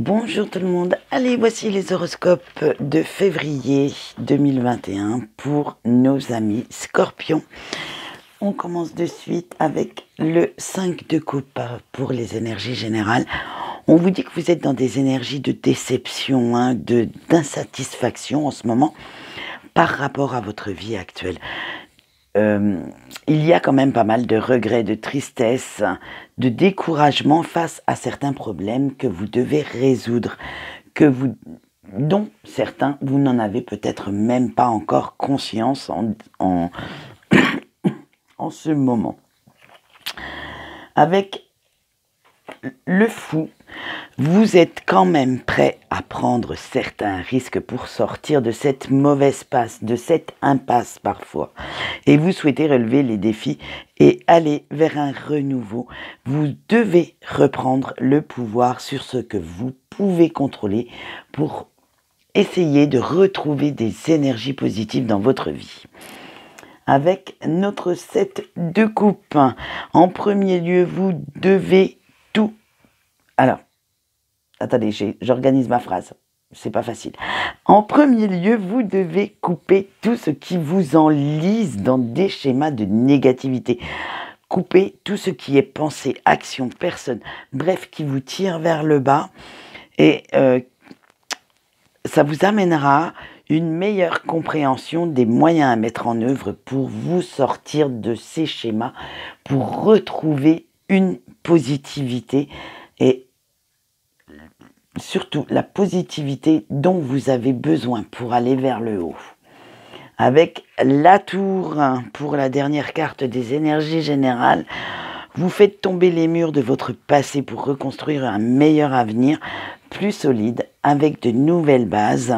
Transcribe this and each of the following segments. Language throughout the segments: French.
Bonjour tout le monde, allez voici les horoscopes de février 2021 pour nos amis Scorpions. On commence de suite avec le 5 de coupe pour les énergies générales. On vous dit que vous êtes dans des énergies de déception, d'insatisfaction en ce moment par rapport à votre vie actuelle. Il y a quand même pas mal de regrets, de tristesse, de découragement face à certains problèmes que vous devez résoudre, dont certains, vous n'en avez peut-être même pas encore conscience en ce moment. Avec le fou, vous êtes quand même prêt à prendre certains risques pour sortir de cette mauvaise passe, de cette impasse parfois. Et vous souhaitez relever les défis et aller vers un renouveau. Vous devez reprendre le pouvoir sur ce que vous pouvez contrôler pour essayer de retrouver des énergies positives dans votre vie. Avec notre 7 de coupe, en premier lieu, vous devez tout... Alors, attendez, j'organise ma phrase. C'est pas facile. En premier lieu, vous devez couper tout ce qui vous enlise dans des schémas de négativité. Couper tout ce qui est pensée, action, personne, bref, qui vous tire vers le bas. Et ça vous amènera une meilleure compréhension des moyens à mettre en œuvre pour vous sortir de ces schémas, pour retrouver une positivité et surtout la positivité dont vous avez besoin pour aller vers le haut. Avec la tour pour la dernière carte des énergies générales, vous faites tomber les murs de votre passé pour reconstruire un meilleur avenir, plus solide, avec de nouvelles bases.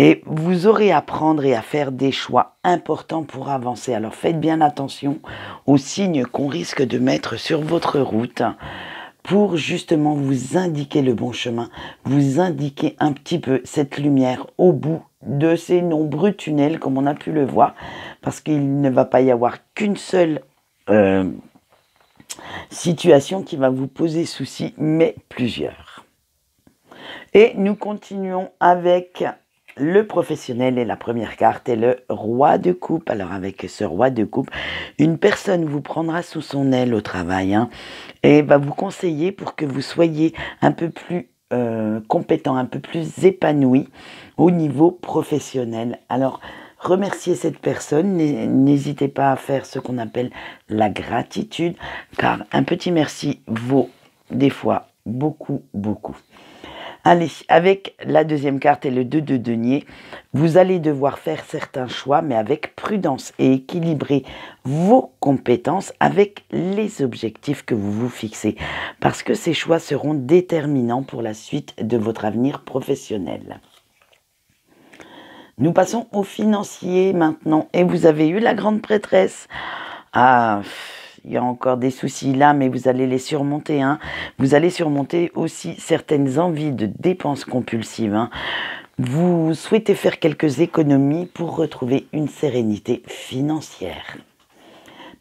Et vous aurez à prendre et à faire des choix importants pour avancer. Alors faites bien attention aux signes qu'on risque de mettre sur votre route pour justement vous indiquer le bon chemin, vous indiquer un petit peu cette lumière au bout de ces nombreux tunnels comme on a pu le voir, parce qu'il ne va pas y avoir qu'une seule situation qui va vous poser souci, mais plusieurs. Et nous continuons avec le professionnel et la première carte est le roi de coupe. Alors avec ce roi de coupe, une personne vous prendra sous son aile au travail et va vous conseiller pour que vous soyez un peu plus compétent, un peu plus épanoui au niveau professionnel. Alors remerciez cette personne, n'hésitez pas à faire ce qu'on appelle la gratitude, car un petit merci vaut des fois beaucoup. Allez, avec la deuxième carte et le 2 de denier, vous allez devoir faire certains choix, mais avec prudence et équilibrer vos compétences avec les objectifs que vous vous fixez, parce que ces choix seront déterminants pour la suite de votre avenir professionnel. Nous passons aux financiers maintenant, et vous avez eu la grande prêtresse. Il y a encore des soucis là, mais vous allez les surmonter. Vous allez surmonter aussi certaines envies de dépenses compulsives. Vous souhaitez faire quelques économies pour retrouver une sérénité financière.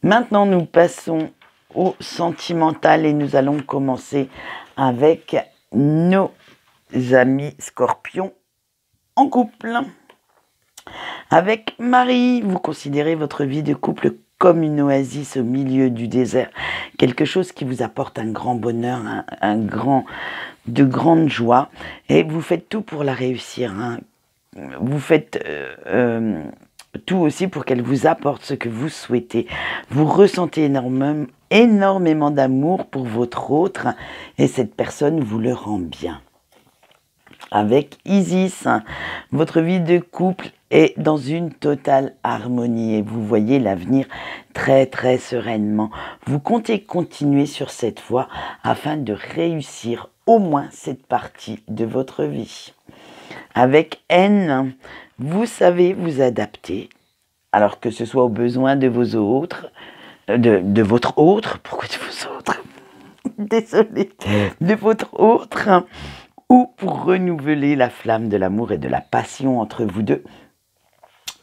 Maintenant, nous passons au sentimental et nous allons commencer avec nos amis Scorpions en couple. Avec Marie, vous considérez votre vie de couple comme une oasis au milieu du désert, quelque chose qui vous apporte un grand bonheur, de grande joie, et vous faites tout pour la réussir. Vous faites tout aussi pour qu'elle vous apporte ce que vous souhaitez. Vous ressentez énormément d'amour pour votre autre, et cette personne vous le rend bien. Avec Isis, votre vie de couple est dans une totale harmonie et vous voyez l'avenir très sereinement. Vous comptez continuer sur cette voie afin de réussir au moins cette partie de votre vie. Avec N, vous savez vous adapter, alors que ce soit aux besoins de vos autres, de votre autre, pourquoi de vos autres? Désolée, de votre autre, ou pour renouveler la flamme de l'amour et de la passion entre vous deux.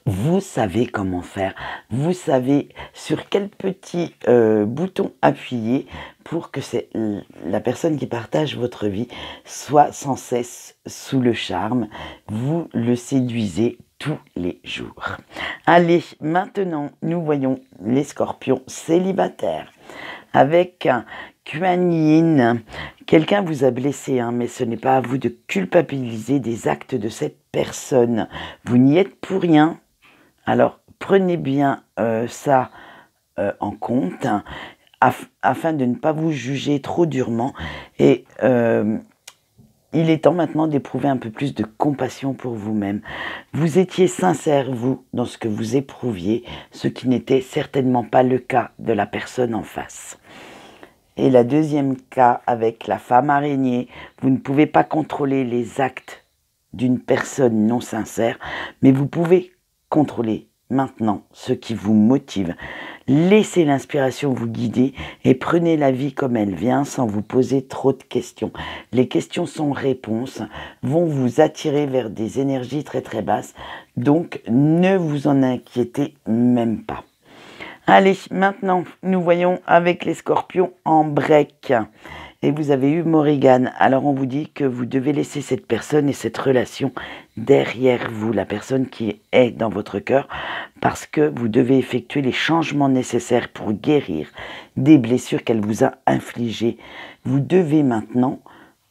Vous savez comment faire, vous savez sur quel petit bouton appuyer pour que la personne qui partage votre vie soit sans cesse sous le charme. Vous le séduisez tous les jours. Allez, maintenant, nous voyons les scorpions célibataires. Avec Kuan Yin, quelqu'un vous a blessé, mais ce n'est pas à vous de culpabiliser des actes de cette personne. Vous n'y êtes pour rien. Alors, prenez bien ça en compte, afin de ne pas vous juger trop durement. Et il est temps maintenant d'éprouver un peu plus de compassion pour vous-même. Vous étiez sincère, vous, dans ce que vous éprouviez, ce qui n'était certainement pas le cas de la personne en face. Et la deuxième cas avec la femme araignée, vous ne pouvez pas contrôler les actes d'une personne non sincère, mais vous pouvez contrôler maintenant ce qui vous motive. Laissez l'inspiration vous guider et prenez la vie comme elle vient sans vous poser trop de questions. Les questions sans réponse vont vous attirer vers des énergies très très basses, donc ne vous en inquiétez même pas. Allez, maintenant, nous voyons avec les scorpions en break. Et vous avez eu Morrigan. Alors on vous dit que vous devez laisser cette personne et cette relation derrière vous, la personne qui est dans votre cœur, parce que vous devez effectuer les changements nécessaires pour guérir des blessures qu'elle vous a infligées. Vous devez maintenant,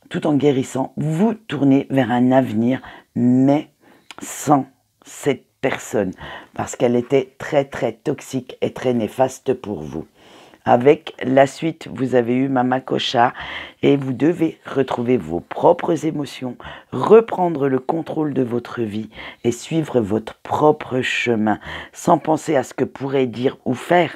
tout en guérissant, vous tourner vers un avenir, mais sans cette personne, parce qu'elle était très très toxique et très néfaste pour vous. Avec la suite, vous avez eu Mama Kocha et vous devez retrouver vos propres émotions, reprendre le contrôle de votre vie et suivre votre propre chemin sans penser à ce que pourrait dire ou faire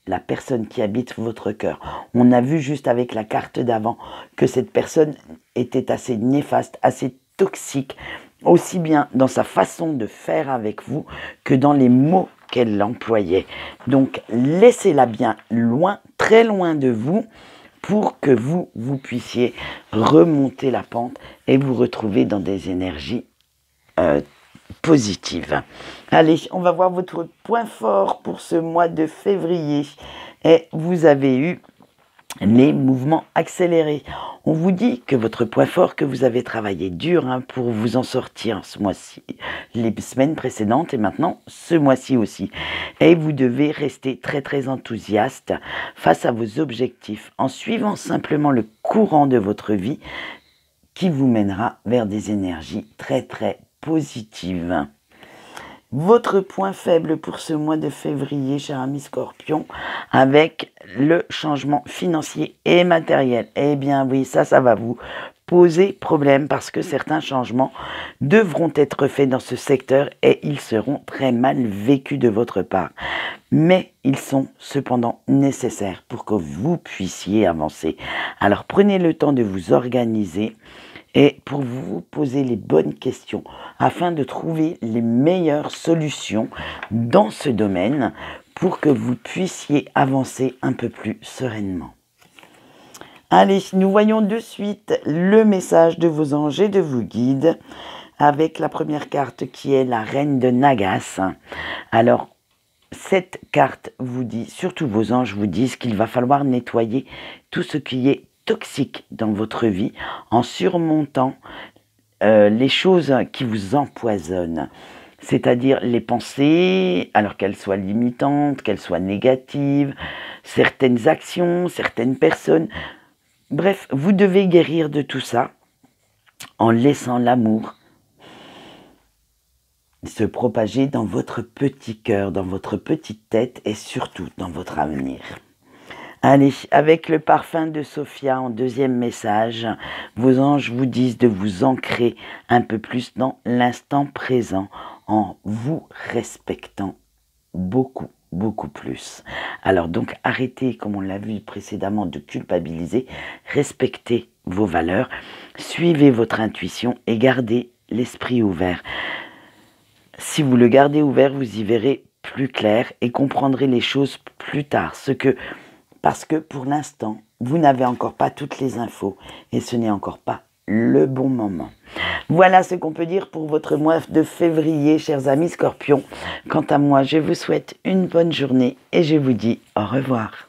la personne qui habite votre cœur. On a vu juste avec la carte d'avant que cette personne était assez néfaste, assez toxique, aussi bien dans sa façon de faire avec vous que dans les mots qu'elle employait. Donc, laissez-la bien loin, très loin de vous, pour que vous puissiez remonter la pente et vous retrouver dans des énergies positives. Allez, on va voir votre point fort pour ce mois de février. Et vous avez eu les mouvements accélérés. On vous dit que votre point fort, que vous avez travaillé dur pour vous en sortir ce mois-ci, les semaines précédentes et maintenant ce mois-ci aussi. Et vous devez rester très très enthousiaste face à vos objectifs en suivant simplement le courant de votre vie qui vous mènera vers des énergies très très positives. Votre point faible pour ce mois de février, cher ami Scorpion, avec le changement financier et matériel. Eh bien oui, ça va vous poser problème parce que certains changements devront être faits dans ce secteur et ils seront très mal vécus de votre part. Mais ils sont cependant nécessaires pour que vous puissiez avancer. Alors prenez le temps de vous organiser et pour vous poser les bonnes questions afin de trouver les meilleures solutions dans ce domaine pour que vous puissiez avancer un peu plus sereinement. Allez, nous voyons de suite le message de vos anges et de vos guides avec la première carte qui est la Reine de Nagas. Alors, cette carte vous dit, surtout vos anges vous disent qu'il va falloir nettoyer tout ce qui est toxique dans votre vie en surmontant les choses qui vous empoisonnent, c'est-à-dire les pensées, alors qu'elles soient limitantes, qu'elles soient négatives, certaines actions, certaines personnes. Bref, vous devez guérir de tout ça en laissant l'amour se propager dans votre petit cœur, dans votre petite tête et surtout dans votre avenir. Allez, avec le parfum de Sophia en deuxième message, vos anges vous disent de vous ancrer un peu plus dans l'instant présent en vous respectant beaucoup plus. Alors donc arrêtez, comme on l'a vu précédemment, de culpabiliser, respectez vos valeurs, suivez votre intuition et gardez l'esprit ouvert. Si vous le gardez ouvert, vous y verrez plus clair et comprendrez les choses plus tard, parce que pour l'instant, vous n'avez encore pas toutes les infos et ce n'est encore pas le bon moment. Voilà ce qu'on peut dire pour votre mois de février, chers amis Scorpions. Quant à moi, je vous souhaite une bonne journée et je vous dis au revoir.